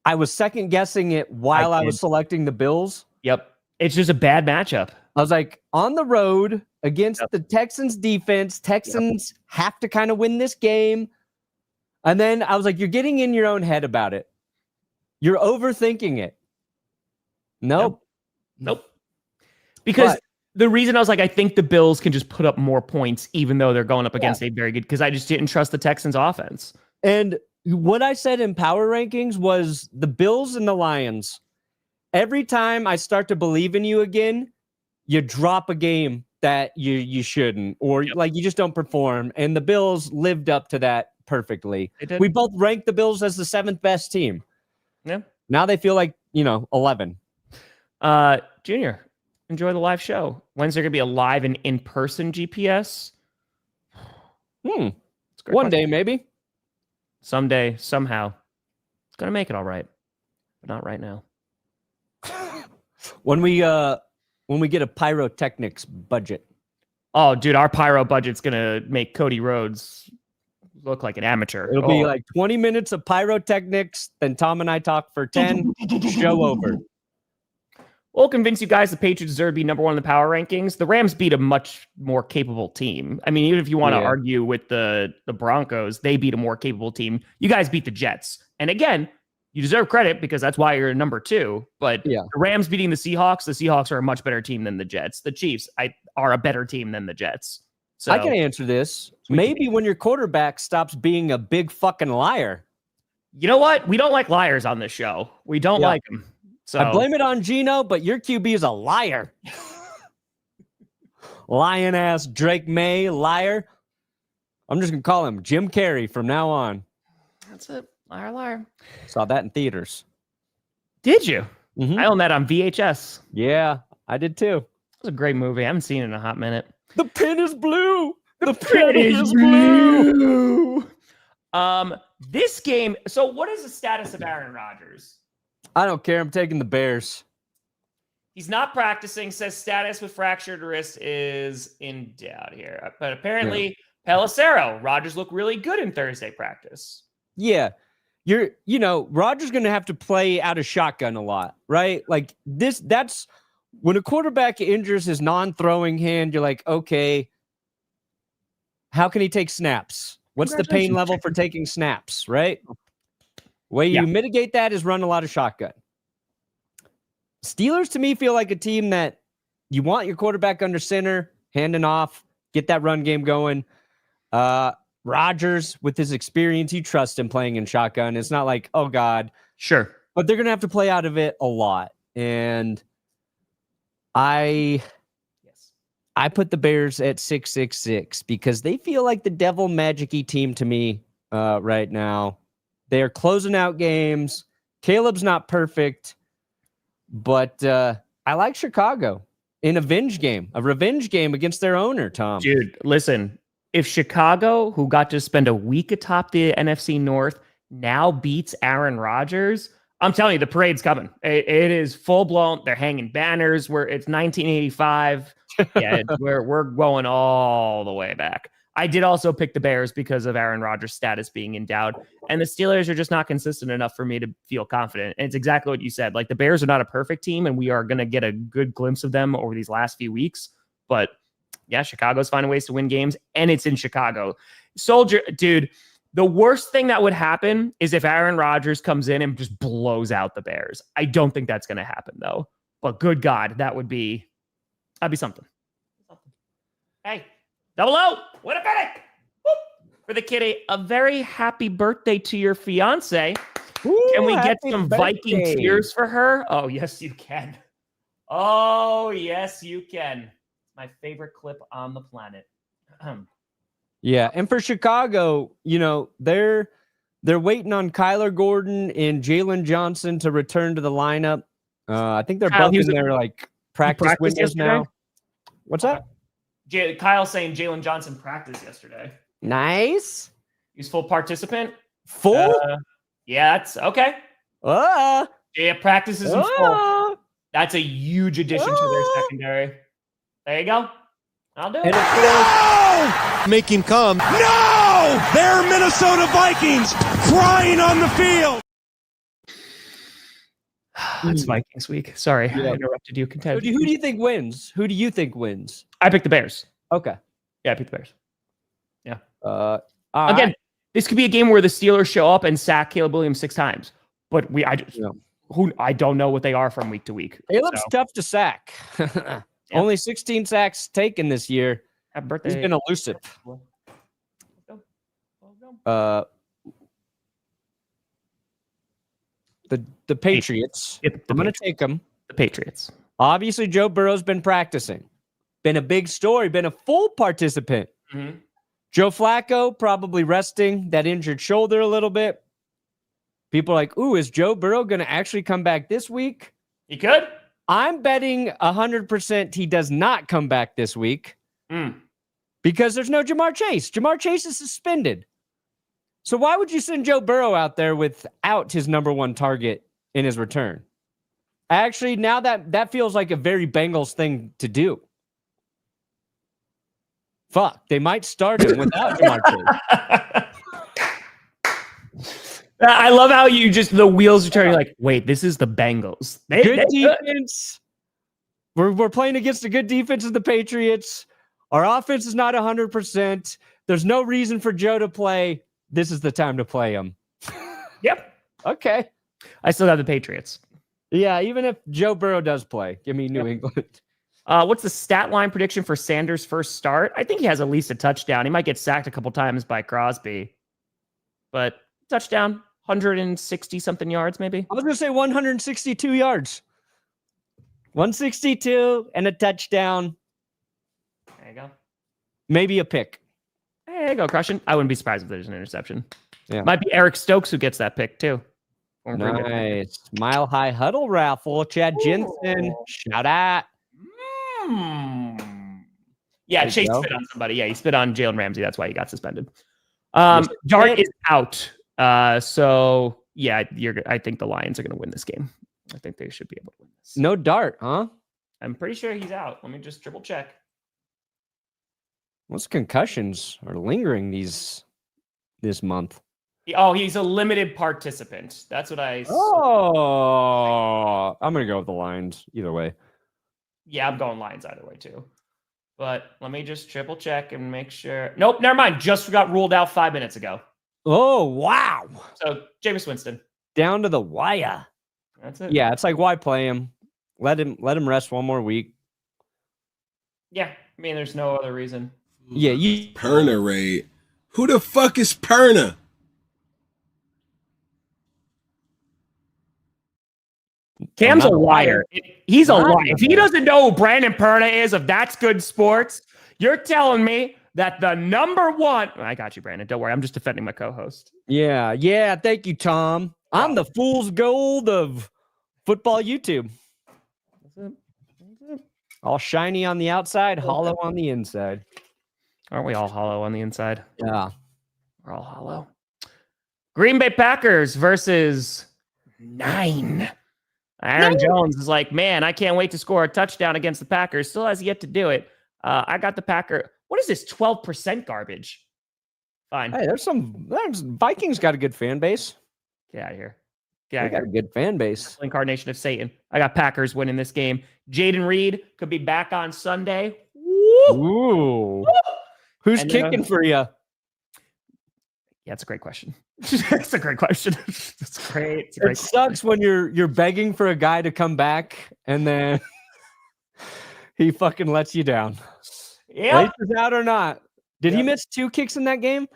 I was second guessing it while I was selecting the Bills. Yep. It's just a bad matchup. I was like, on the road against the Texans defense, Texans have to kind of win this game. And then I was like, you're getting in your own head about it. You're overthinking it. Nope. Because the reason I was like, I think the Bills can just put up more points, even though they're going up against a very good, because I just didn't trust the Texans offense. And what I said in power rankings was the Bills and the Lions. Every time I start to believe in you again, you drop a game that you shouldn't, or like you just don't perform. And the Bills lived up to that perfectly. We both ranked the Bills as the 7th best team. Yeah. Now they feel like, 11. Junior, enjoy the live show. When's there going to be a live and in-person GPS? One day, maybe. Someday, somehow. It's going to make it all right. But not right now. When we get a pyrotechnics budget. Oh, dude, our pyro budget's going to make Cody Rhodes look like an amateur. It'll be like 20 minutes of pyrotechnics, then Tom and I talk for 10, show over. We'll convince you guys the Patriots deserve to be number 1 in the power rankings. The Rams beat a much more capable team. I mean, even if you want to argue with the Broncos, they beat a more capable team. You guys beat the Jets. And again, you deserve credit because that's why you're number 2. But the Rams beating the Seahawks are a much better team than the Jets. The Chiefs are a better team than the Jets. So I can answer this. Maybe when your quarterback stops being a big fucking liar. You know what? We don't like liars on this show. We don't like them. So I blame it on Gino, but your QB is a liar. Lion ass Drake May, liar. I'm just going to call him Jim Carrey from now on. That's it. Liar. Saw that in theaters. Did you? Mm-hmm. I own that on VHS. Yeah, I did too. It was a great movie. I haven't seen it in a hot minute. The pin is blue. The pin is blue. This game. So what is the status of Aaron Rodgers? I don't care. I'm taking the Bears. He's not practicing. Says status with fractured wrist is in doubt here. But apparently, Pelissero, Rodgers looked really good in Thursday practice. Yeah. Rodgers going to have to play out of shotgun a lot, right? Like that's when a quarterback injures his non-throwing hand, you're like, okay, how can he take snaps? What's the pain level for taking snaps, right? Way you mitigate that is run a lot of shotgun. Steelers, to me, feel like a team that you want your quarterback under center, handing off, get that run game going. Rodgers, with his experience, you trust him playing in shotgun. It's not like, oh, God. Sure. But they're going to have to play out of it a lot. And I put the Bears at 666 because they feel like the devil magic-y team to me right now. They're closing out games. Caleb's not perfect, but I like Chicago in a revenge game against their owner, Tom. Dude, listen, if Chicago, who got to spend a week atop the NFC North, now beats Aaron Rodgers, I'm telling you, the parade's coming. It is full blown. They're hanging banners. It's 1985. Yeah, we're going all the way back. I did also pick the Bears because of Aaron Rodgers' status being in doubt, and the Steelers are just not consistent enough for me to feel confident. And it's exactly what you said. Like, the Bears are not a perfect team, and we are going to get a good glimpse of them over these last few weeks. But yeah, Chicago's finding ways to win games, and it's in Chicago. Soldier, dude. The worst thing that would happen is if Aaron Rodgers comes in and just blows out the Bears. I don't think that's going to happen, though. But good God, that'd be something. Hey, double O, win a Fennec. For the kitty, a very happy birthday to your fiance. Ooh, can we get some birthday. Viking tears for her? Oh, yes, you can. Oh, yes, you can. My favorite clip on the planet. Yeah, and for Chicago, they're waiting on Kyler Gordon and Jalen Johnson to return to the lineup. I think they're both in their practice windows yesterday? now. What's that? Kyle saying Jalen Johnson practiced yesterday. Nice. He's full participant. Full? Yeah, that's okay. Yeah, practices in full. That's a huge addition to their secondary. There you go. I'll do it. Make him come. No! They're Minnesota Vikings crying on the field. It's Vikings week. Sorry, I interrupted you. Who do you think wins? Who do you think wins? I picked the Bears. Okay. Yeah, I picked the Bears. Yeah. Again, this could be a game where the Steelers show up and sack Caleb Williams 6 times. But I don't know what they are from week to week. Caleb's tough to sack. Only 16 sacks taken this year. Happy birthday. He's been elusive. The Patriots. I'm going to take them. The Patriots. Obviously, Joe Burrow's been practicing. Been a big story. Been a full participant. Mm-hmm. Joe Flacco probably resting that injured shoulder a little bit. People are like, ooh, is Joe Burrow going to actually come back this week? He could. I'm betting 100% he does not come back this week because there's no Jamar Chase. Jamar Chase is suspended. So why would you send Joe Burrow out there without his number one target in his return? Actually, now that feels like a very Bengals thing to do. Fuck, they might start him without Jamar Chase. I love how the wheels are turning like, wait, this is the Bengals. Good defense. We're playing against a good defense of the Patriots. Our offense is not 100%. There's no reason for Joe to play. This is the time to play him. Yep. Okay. I still have the Patriots. Yeah, even if Joe Burrow does play, give me New England. What's the stat line prediction for Sanders' first start? I think he has at least a touchdown. He might get sacked a couple times by Crosby. But touchdown, 160-something yards, maybe? I was going to say 162 yards. 162 and a touchdown. There you go. Maybe a pick. There you go, crushing. I wouldn't be surprised if there's an interception. Yeah. Might be Eric Stokes who gets that pick, too. Nice. Mile High Huddle raffle. Chad Jensen. Shout out. Yeah, Chase spit on somebody. Yeah, he spit on Jalen Ramsey. That's why he got suspended. Dart is out. So yeah, I think the Lions are going to win this game. I think they should be able to win this. No Dart, huh? I'm pretty sure he's out. Let me just triple check. Most concussions are lingering this month. Oh, he's a limited participant. That's what I. Oh, I'm going to go with the Lions either way. Yeah, I'm going Lions either way too. But let me just triple check and make sure. Nope, never mind. Just got ruled out 5 minutes ago. Oh, wow. So, Jameis Winston. Down to the wire. That's it. Yeah, it's like, why play him? Let him rest one more week. Yeah, I mean, there's no other reason. Yeah, Perna raid. Who the fuck is Perna? Cam's a liar. He's a liar. If he doesn't know who Brandon Perna is of That's Good Sports, you're telling me that the number one... I got you, Brandon. Don't worry. I'm just defending my co-host. Yeah. Thank you, Tom. I'm the fool's gold of football YouTube. All shiny on the outside, hollow on the inside. Aren't we all hollow on the inside? Yeah. We're all hollow. Green Bay Packers versus 9. Aaron Jones is like, man, I can't wait to score a touchdown against the Packers. Still has yet to do it. I got the Packer. What is this? 12% garbage. Fine. Hey, there's Vikings got a good fan base. Get out of here. They got a good fan base. Incarnation of Satan. I got Packers winning this game. Jaden Reed could be back on Sunday. Ooh. Who's kicking for you? Yeah, it's a great question. It's a great question. It's great. It's a great It sucks when you're begging for a guy to come back and then he fucking lets you down. Yeah. Lace is out or not? Did he miss 2 kicks in that game?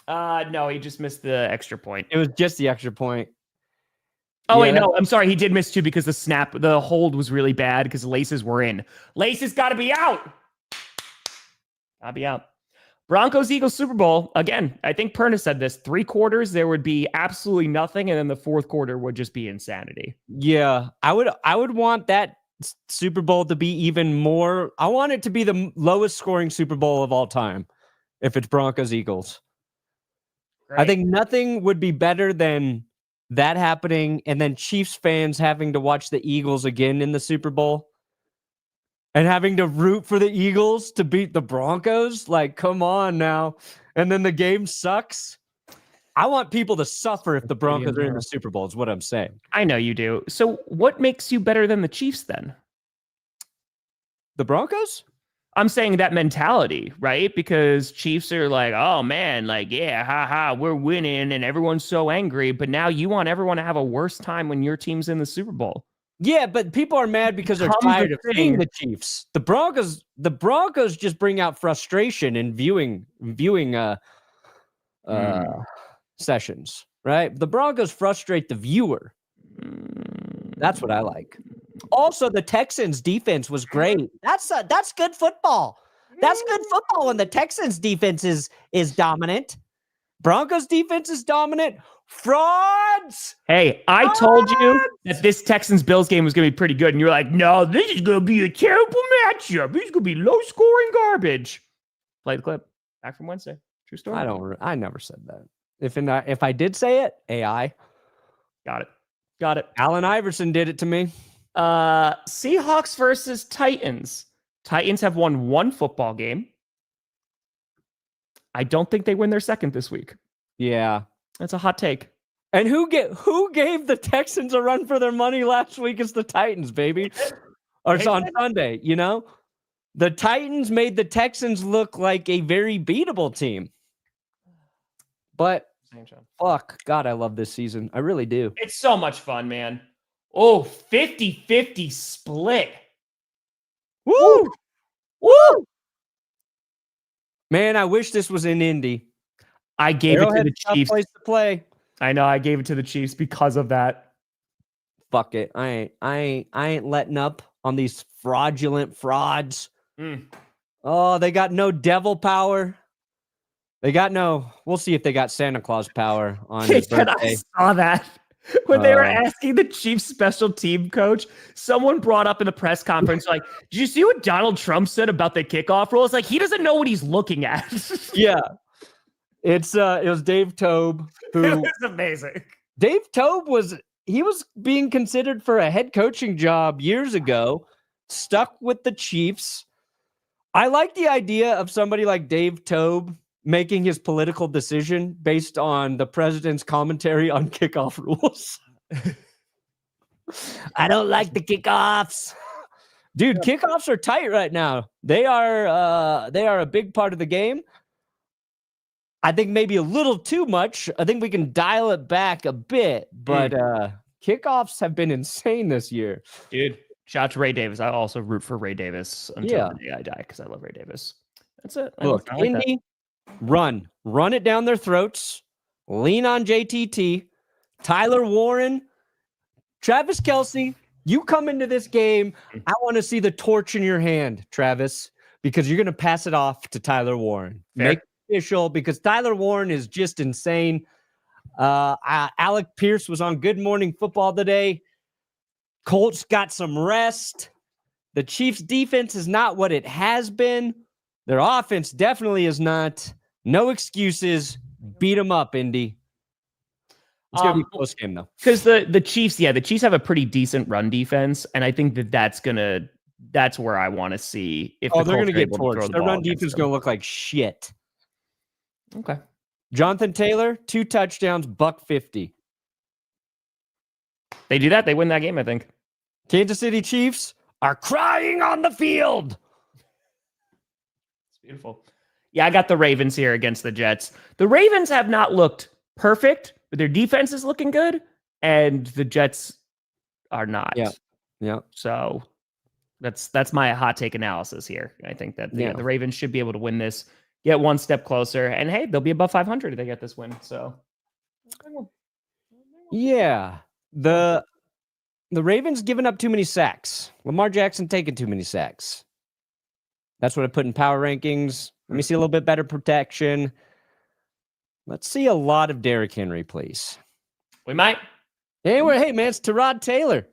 No, he just missed the extra point. It was just the extra point. Oh, wait, no, I'm sorry. He did miss 2 because the hold was really bad because laces were in. Laces got to be out. Gotta be out. Broncos Eagles Super Bowl. Again, I think Perna said this. 3 quarters, there would be absolutely nothing, and then the 4th quarter would just be insanity. Yeah, I would want that Super Bowl to be even more. I want it to be the lowest scoring Super Bowl of all time if it's Broncos Eagles. Great. I think nothing would be better than that happening and then Chiefs fans having to watch the Eagles again in the Super Bowl and having to root for the Eagles to beat the Broncos. Like, come on now. And then the game sucks. I want people to suffer if the Broncos are in the Super Bowl is what I'm saying. I know you do. So what makes you better than the Chiefs then? The Broncos? I'm saying that mentality, right? Because Chiefs are like, oh man, like, yeah, haha, we're winning and everyone's so angry. But now you want everyone to have a worse time when your team's in the Super Bowl. Yeah, but people are mad because they're tired of seeing the Chiefs. The Broncos just bring out frustration in viewing sessions, right? The Broncos frustrate the viewer. That's what I like. Also, the Texans defense was great. That's good football. That's good football when the Texans defense is dominant. Broncos defense is dominant. Frauds! Hey, I told you that this Texans-Bills game was going to be pretty good, and you're like, no, this is going to be a terrible matchup. This is going to be low-scoring garbage. Play the clip. Back from Wednesday. True story. I never said that. If I did say it, AI. Got it. Allen Iverson did it to me. Seahawks versus Titans. Titans have won 1 football game. I don't think they win their 2nd this week. Yeah. That's a hot take. And who gave the Texans a run for their money last week? It's the Titans, baby. Or it's on Sunday, you know? The Titans made the Texans look like a very beatable team. But fuck, God, I love this season. I really do. It's so much fun, man. Oh, 50-50 split. Woo! Woo! Man, I wish this was in Indy. I gave it to the Chiefs. Place to play. I know I gave it to the Chiefs because of that. Fuck it. I ain't letting up on these fraudulent frauds. Oh, they got no devil power. We'll see if they got Santa Claus power on his birthday. I saw that. When they were asking the Chiefs special team coach, someone brought up in the press conference, like, did you see what Donald Trump said about the kickoff rule? It's like, he doesn't know what he's looking at. Yeah. It was Dave Tobe. It was amazing. Dave Tobe was being considered for a head coaching job years ago, stuck with the Chiefs. I like the idea of somebody like Dave Tobe making his political decision based on the president's commentary on kickoff rules. I don't like the kickoffs. Dude, kickoffs are tight right now. They are a big part of the game. I think maybe a little too much. I think we can dial it back a bit, but kickoffs have been insane this year. Dude, shout out to Ray Davis. I also root for Ray Davis until the day I die because I love Ray Davis. That's it. Look, Indy, run it down their throats. Lean on JTT, Tyler Warren, Travis Kelce. You come into this game, I want to see the torch in your hand, Travis, because you're going to pass it off to Tyler Warren. Fair. Make it official, because Tyler Warren is just insane. Alec Pierce was on Good Morning Football today. Colts got some rest. The Chiefs defense is not what it has been, Their offense definitely is not. No excuses. Beat them up, Indy. It's going to be a close game, though. Because the Chiefs, the Chiefs have a pretty decent run defense, and I think that's where I want to see if they're going to get torched. Their run defense is going to look like shit. Okay. Jonathan Taylor, 2 touchdowns, $150. They do that, they win that game, I think. Kansas City Chiefs are crying on the field. It's beautiful. Yeah, I got the Ravens here against the Jets. The Ravens have not looked perfect, but their defense is looking good, and the Jets are not. Yeah. So that's my hot take analysis here. I think that the Ravens should be able to win this, get one step closer, and hey, they'll be above 500 if they get this win. So yeah, the Ravens giving up too many sacks. Lamar Jackson taking too many sacks. That's what I put in power rankings. Let me see a little bit better protection. Let's see a lot of Derrick Henry, please. We might. Hey, man, it's Tyrod Taylor.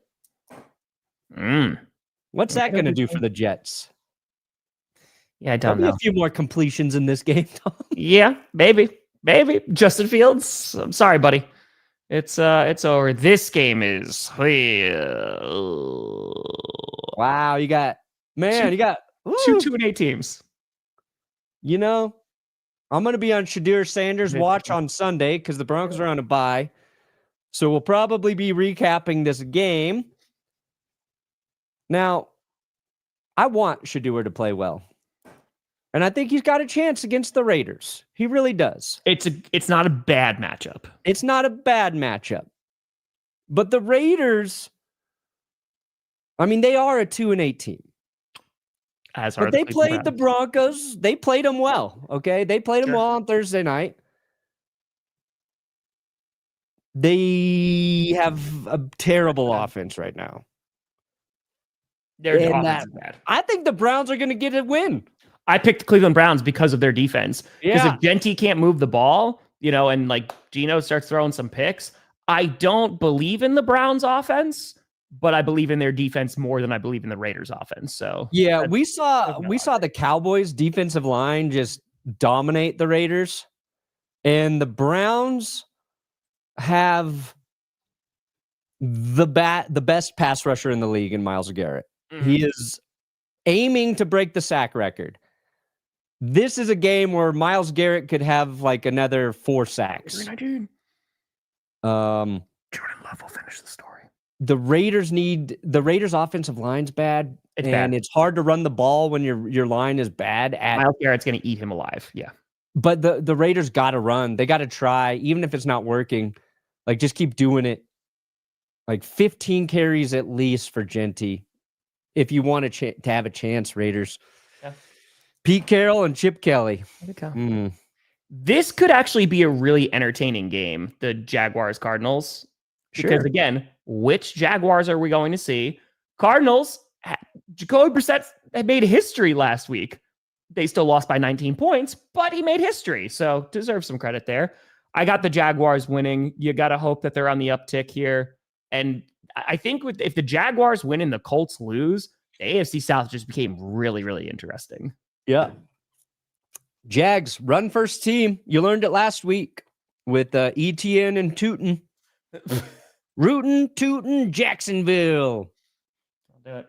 What's that going to do for the Jets? Yeah, I don't know. A few more completions in this game. Yeah, maybe. Justin Fields, I'm sorry, buddy. It's over. This game is. Wow, you got 2-8 teams. You know, I'm going to be on Shedeuer Sanders' watch on Sunday because the Broncos are on a bye. So we'll probably be recapping this game. Now, I want Shedeuer to play well. And I think he's got a chance against the Raiders. He really does. It's not a bad matchup. It's not a bad matchup. But the Raiders, I mean, they are a 2-8 team. But they played the Broncos. They played them well, okay? They played them well on Thursday night. They have a terrible offense right now. Their offense is bad. I think the Browns are going to get a win. I picked the Cleveland Browns because of their defense. Because if Genty can't move the ball, and like Geno starts throwing some picks, I don't believe in the Browns offense, but I believe in their defense more than I believe in the Raiders offense. So yeah, we saw the Cowboys defensive line just dominate the Raiders, and the Browns have the best pass rusher in the league in Myles Garrett. He is aiming to break the sack record. This is a game where Myles Garrett could have like another 4 sacks. Jordan Love will finish the story. The Raiders offensive line's bad. It's hard to run the ball when your line is bad. Myles Garrett's going to eat him alive. Yeah. But the Raiders got to run. They got to try, even if it's not working. Like, just keep doing it. Like 15 carries at least for Genty. If you want to have a chance, Raiders. Yeah. Pete Carroll and Chip Kelly. This could actually be a really entertaining game, the Jaguars-Cardinals. Because, again, which Jaguars are we going to see? Cardinals, Jacoby Brissett had made history last week. They still lost by 19 points, but he made history. So deserves some credit there. I got the Jaguars winning. You got to hope that they're on the uptick here. And I think if the Jaguars win and the Colts lose, the AFC South just became really, really interesting. Yeah. Jags, run first team. You learned it last week with ETN and Tootin. Rootin', Tootin', Jacksonville. I'll do it.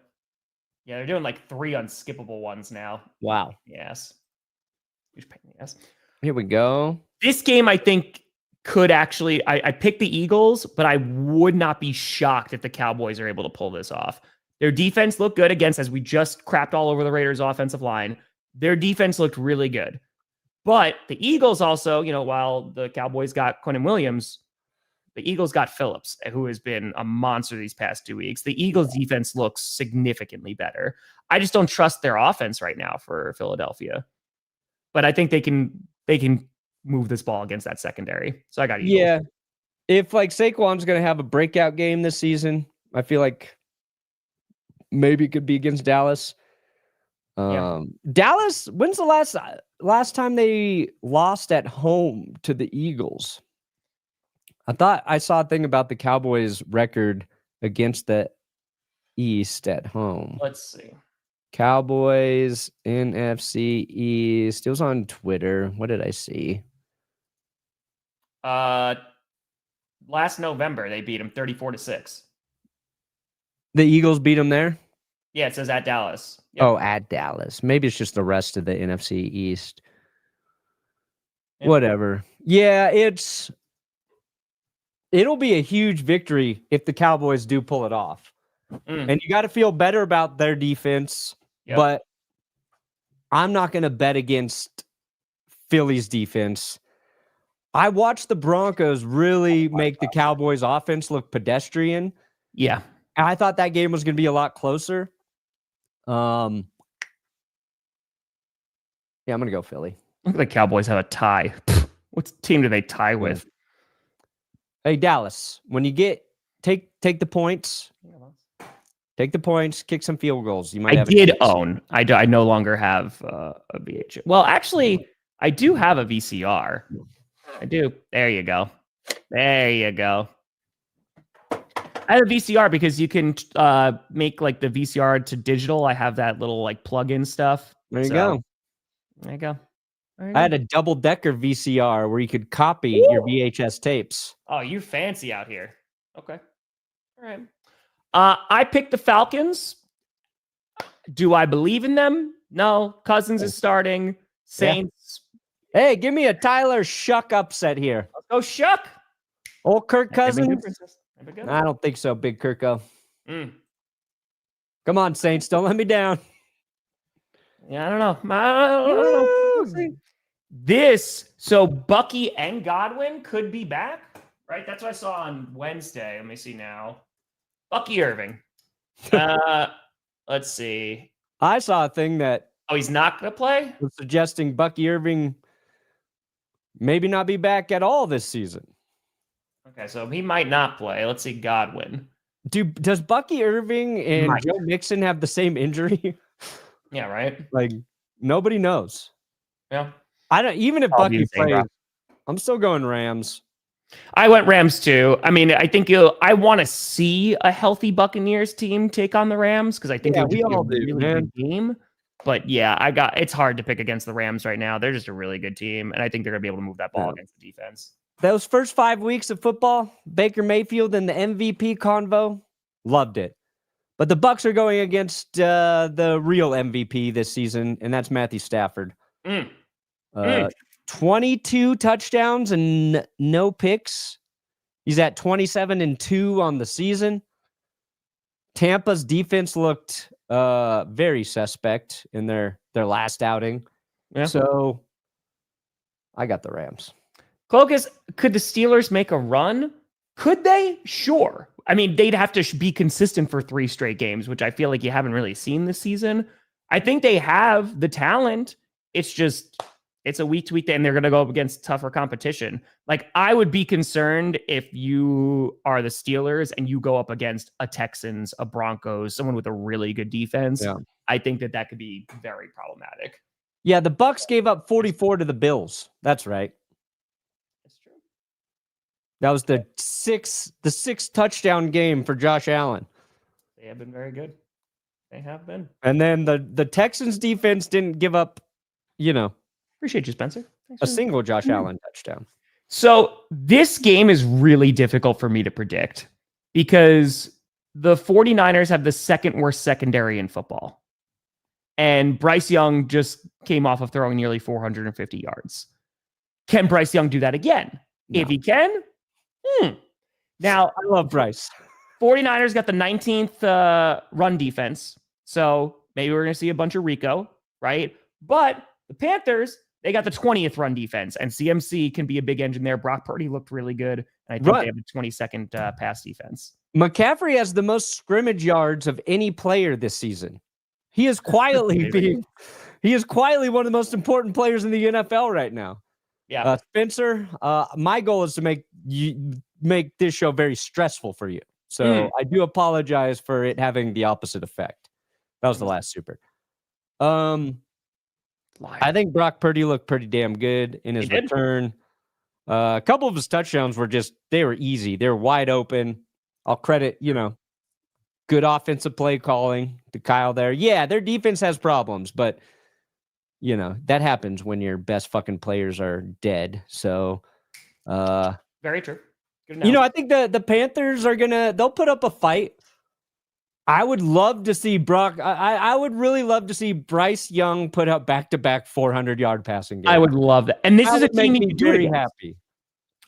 Yeah, they're doing like 3 unskippable ones now. Wow. Yes. Huge pain in the ass. Here we go. This game, I think, could actually... I picked the Eagles, but I would not be shocked if the Cowboys are able to pull this off. Their defense looked good against, as we just crapped all over the Raiders' offensive line. Their defense looked really good. But the Eagles also, while the Cowboys got Quentin Williams, the Eagles got Phillips, who has been a monster these past 2 weeks. The Eagles' defense looks significantly better. I just don't trust their offense right now for Philadelphia. But I think they can move this ball against that secondary. So I got Eagles. Yeah. If like Saquon's going to have a breakout game this season, I feel like maybe it could be against Dallas. Dallas, when's the last time they lost at home to the Eagles? I thought I saw a thing about the Cowboys record against the East at home. Let's see. Cowboys, NFC East. It was on Twitter. What did I see? Last November they beat him 34-6. The Eagles beat them there? Yeah, it says at Dallas. Yep. Oh, at Dallas. Maybe it's just the rest of the NFC East. Yep. Whatever. Yeah, it'll be a huge victory if the Cowboys do pull it off. And you got to feel better about their defense, but I'm not going to bet against Philly's defense. I watched the Broncos really make the Cowboys offense look pedestrian. Yeah. And I thought that game was going to be a lot closer. Yeah, I'm going to go Philly. Look at the Cowboys have a tie. What team do they tie with? Hey, Dallas, when you take the points, kick some field goals. You might. I no longer have a VHS. Well, actually, I do have a VCR. I do. There you go. I have a VCR because you can make like the VCR to digital. I have that little like plug-in stuff. There you go. There you go. I had a double-decker VCR where you could copy your VHS tapes. Oh, you fancy out here. Okay. All right. I picked the Falcons. Do I believe in them? No. Cousins is starting. Saints. Yeah. Hey, give me a Tyler Shuck upset here. Let's go Shuck. Old Kirk Cousins? I don't think so, Big Kirko. Come on, Saints. Don't let me down. Yeah, I don't know. So Bucky and Godwin could be back, right? That's what I saw on Wednesday. Let me see now. Bucky Irving. Let's see. I saw a thing that he's not going to play? Was suggesting Bucky Irving maybe not be back at all this season. Okay, so he might not play. Let's see Godwin. Does Bucky Irving and Joe Mixon have the same injury? Yeah, right? Like, nobody knows. Yeah. I don't, even if Bucky plays, I'm still going Rams. I went Rams too. I mean, I think I want to see a healthy Buccaneers team take on the Rams because I think it would be a really good game. But yeah, it's hard to pick against the Rams right now. They're just a really good team, and I think they're going to be able to move that ball against the defense. Those first 5 weeks of football, Baker Mayfield and the MVP convo, loved it. But the Bucs are going against the real MVP this season, and that's Matthew Stafford. 22 touchdowns and no picks. He's at 27-2 on the season. Tampa's defense looked very suspect in their last outing. Yeah. So I got the Rams. Clokus, could the Steelers make a run? Could they? Sure. I mean, they'd have to be consistent for 3 straight games, which I feel like you haven't really seen this season. I think they have the talent. It's just, it's a week-to-week day, and they're going to go up against tougher competition. Like, I would be concerned if you are the Steelers and you go up against a Texans, a Broncos, someone with a really good defense. Yeah. I think that could be very problematic. Yeah, the Bucs gave up 44 to the Bills. That's right. That was the sixth touchdown game for Josh Allen. They have been very good. They have been. And then the Texans defense didn't give up, appreciate you, Spencer. A single Josh Allen touchdown. So this game is really difficult for me to predict because the 49ers have the second worst secondary in football. And Bryce Young just came off of throwing nearly 450 yards. Can Bryce Young do that again? No. If he can, Now, I love Bryce. 49ers got the 19th run defense. So maybe we're going to see a bunch of Rico, right? But the Panthers, they got the 20th run defense, and CMC can be a big engine there. Brock Purdy looked really good, and I think they have the 22nd pass defense. McCaffrey has the most scrimmage yards of any player this season. He is quietly one of the most important players in the NFL right now. Yeah, Spencer, my goal is to make this show very stressful for you. So I do apologize for it having the opposite effect. That was the last super. I think Brock Purdy looked pretty damn good in his return. A couple of his touchdowns were they were easy. They were wide open. I'll credit good offensive play calling to Kyle there. Yeah, their defense has problems, but that happens when your best fucking players are dead. So, very true. Good I think the Panthers they'll put up a fight. I would love to see Brock. I would really love to see Bryce Young put up back-to-back 400-yard passing games. I would love that. And this is a team you could do very it happy.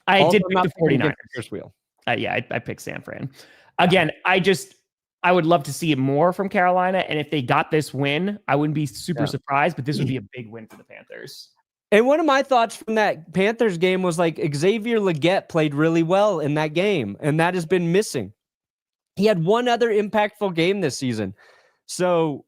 I Also, did pick the 49ers. First wheel. Yeah, I picked San Fran. Again, I would love to see it more from Carolina. And if they got this win, I wouldn't be super surprised, but this would be a big win for the Panthers. And one of my thoughts from that Panthers game was like Xavier Legette played really well in that game, and that has been missing. He had one other impactful game this season. So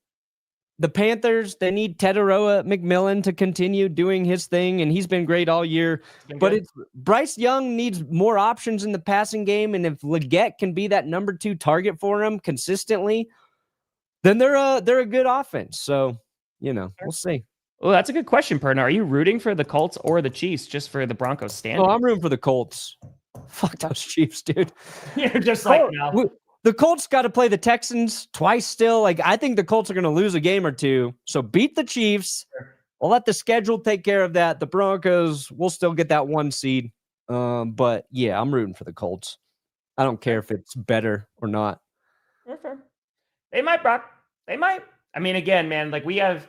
the Panthers, they need Teteroa McMillan to continue doing his thing, and he's been great all year. But Bryce Young needs more options in the passing game, and if Legette can be that number 2 target for him consistently, then they're a good offense. So, we'll see. Well, that's a good question, Perna. Are you rooting for the Colts or the Chiefs just for the Broncos standing? Oh, I'm rooting for the Colts. Fuck those Chiefs, dude. You're just like, no. The Colts got to play the Texans twice still. Like, I think the Colts are going to lose a game or two. So beat the Chiefs. We'll let the schedule take care of that. The Broncos will still get that 1 seed. But yeah, I'm rooting for the Colts. I don't care if it's better or not. Okay. They might, Brock. They might. I mean, again, man, like we have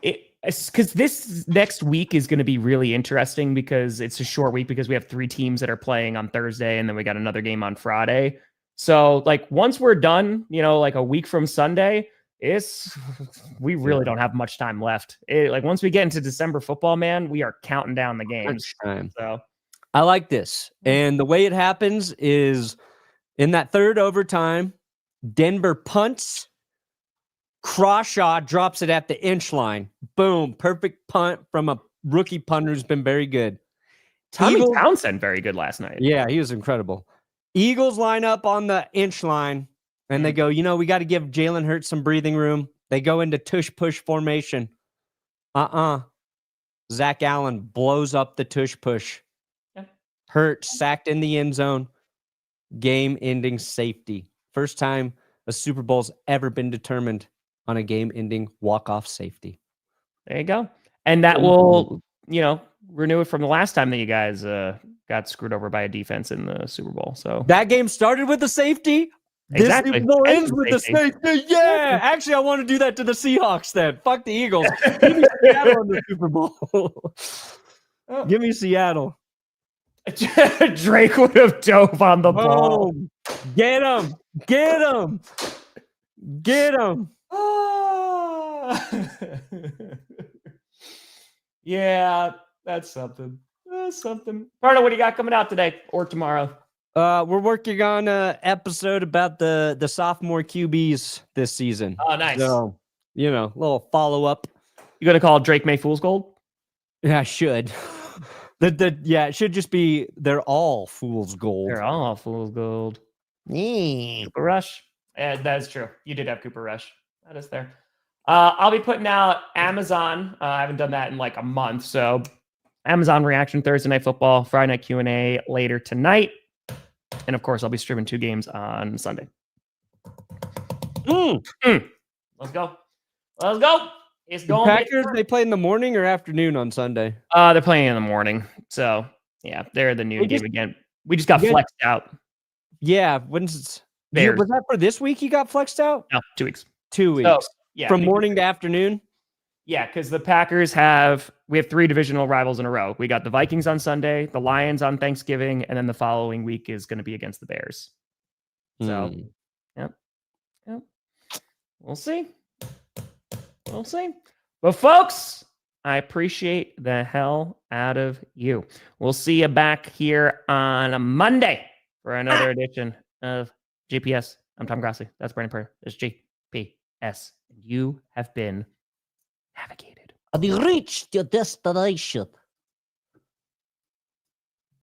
it because this next week is going to be really interesting because it's a short week because we have 3 teams that are playing on Thursday and then we got another game on Friday. So like once we're done, like a week from Sunday, we really don't have much time left. Like once we get into December football, man, we are counting down the games. So I like this. And the way it happens is in that third overtime, Denver punts, Crawshaw drops it at the inch line. Boom. Perfect punt from a rookie punter who's been very good. Tommy Townsend, very good last night. Yeah, he was incredible. Eagles line up on the inch line, and they go, we got to give Jalen Hurts some breathing room. They go into tush-push formation. Zach Allen blows up the tush-push. Yeah. Hurts sacked in the end zone. Game-ending safety. First time a Super Bowl's ever been determined on a game-ending walk-off safety. There you go. And that will, renew it from the last time that you guys got screwed over by a defense in the Super Bowl. So that game started with the safety. Exactly. This Super Bowl ends with the safety. Yeah. Actually, I want to do that to the Seahawks then. Fuck the Eagles. Give me Seattle in the Super Bowl. Give me Seattle. Drake would have dove on the ball. Get him. Get him. Get him. Yeah, that's something. That's something. Pardo, what do you got coming out today or tomorrow? We're working on an episode about the sophomore QBs this season. Oh, nice. So, little follow-up. You gonna call Drake May Fool's Gold? Yeah, I should. It should just be they're all fool's gold. They're all fool's gold. Cooper Rush. Yeah, that is true. You did have Cooper Rush. That is there. I'll be putting out Amazon. I haven't done that in like a month. So Amazon reaction Thursday Night Football, Friday Night Q&A later tonight. And of course, I'll be streaming 2 games on Sunday. Let's go. Let's go. It's going. Packers, they play in the morning or afternoon on Sunday? They're playing in the morning. So yeah, they're the noon game again. We just got flexed out. Yeah. Was that for this week you got flexed out? No, 2 weeks. 2 weeks. So, yeah, from morning to afternoon? Yeah, because the Packers we have 3 divisional rivals in a row. We got the Vikings on Sunday, the Lions on Thanksgiving, and then the following week is going to be against the Bears. So, yep. We'll see. But folks, I appreciate the hell out of you. We'll see you back here on a Monday for another edition of GPS. I'm Tom Grossi. That's Brandon Perna. It's GPS. You have been navigated. Have you reached your destination?